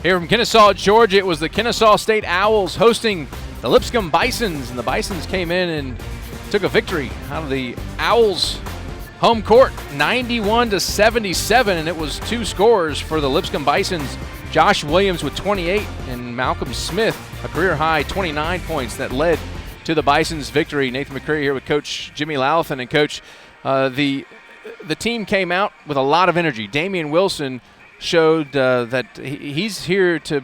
Here from Kennesaw, Georgia, it was the Kennesaw State Owls hosting the Lipscomb Bisons, and the Bisons came in and took a victory out of the Owls' home court, 91-77, and it was two scores for the Lipscomb Bisons. Josh Williams with 28 and Malcolm Smith, a career-high 29 points that led to the Bisons' victory. Nathan McCreary here with Coach Jimmy Lalithan. And Coach, the team came out with a lot of energy. Damian Wilson showed that he's here to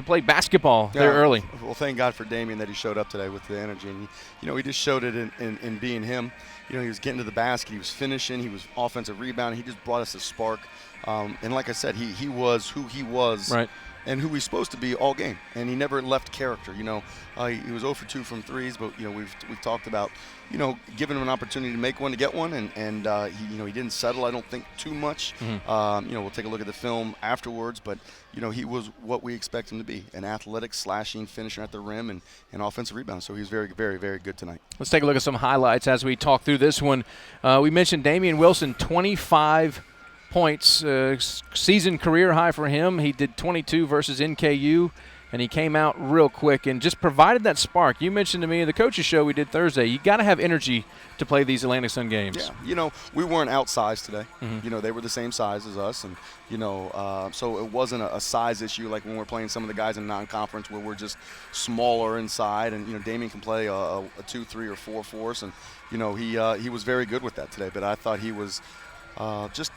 play basketball there early. Well, thank God for Damian that he showed up today with the energy. And, he just showed it in being him. He was getting to the basket. He was finishing. He was offensive rebounding. He just brought us a spark. And like I said, he was who he was. Right. And who he's supposed to be all game, and he never left character. He was 0 for 2 from threes, but we've talked about giving him an opportunity to make one, to get one, and he didn't settle. I don't think too much. Mm-hmm. We'll take a look at the film afterwards, but he was what we expect him to be: an athletic, slashing finisher at the rim and offensive rebound. So he's very, very, very good tonight. Let's take a look at some highlights as we talk through this one. We mentioned Damian Wilson, 25 points, season career high for him. He did 22 versus NKU, and he came out real quick and just provided that spark. You mentioned to me in the coaches show we did Thursday, you got to have energy to play these Atlantic Sun games. Yeah, we weren't outsized today. Mm-hmm. They were the same size as us, and so it wasn't a size issue like when we're playing some of the guys in non-conference where we're just smaller inside, and Damian can play a 2, 3, or 4 for us, and he was very good with that today. But I thought he was just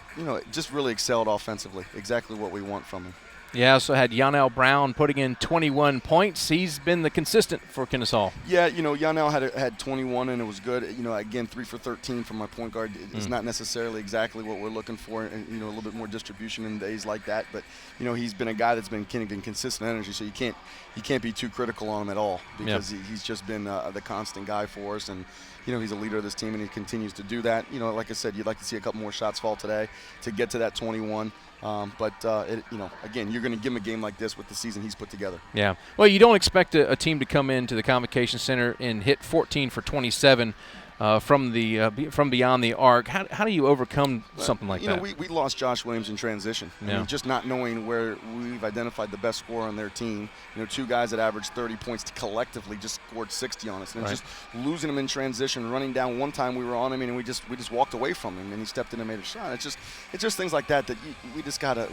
really excelled offensively. Exactly what we want from him. Yeah, also had Yonel Brown putting in 21 points. He's been the consistent for Kennesaw. Yeah, Yonel had 21, and it was good. Again, 3 for 13 from my point guard. It's not necessarily exactly what we're looking for, and a little bit more distribution in days like that. But he's been a guy that's been consistent energy, so you can't be too critical on him at all, because he's just been the constant guy for us, and he's a leader of this team, and he continues to do that. Like I said, you'd like to see a couple more shots fall today to get to that 21. Again, you're going to give him a game like this with the season he's put together. Yeah. Well, you don't expect a team to come into the Convocation Center and hit 14 for 27 from beyond the arc. How do you overcome something like that? We lost Josh Williams in transition. I mean, just not knowing where we've identified the best scorer on their team. Two guys that averaged 30 points collectively just scored 60 on us, and just losing him in transition, running down. One time we were on him, and we just walked away from him, and he stepped in and made a shot. It's just things like that we just gotta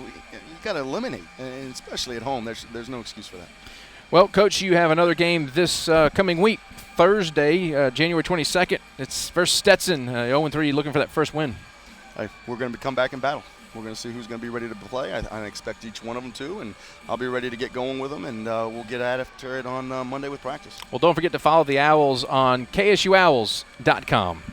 eliminate, and especially at home. There's no excuse for that. Well, Coach, you have another game this coming week, Thursday, January 22nd. It's versus Stetson, 0-3, looking for that first win. We're going to come back in battle. We're going to see who's going to be ready to play. I expect each one of them to, and I'll be ready to get going with them, and we'll get after it on Monday with practice. Well, don't forget to follow the Owls on KSUOwls.com.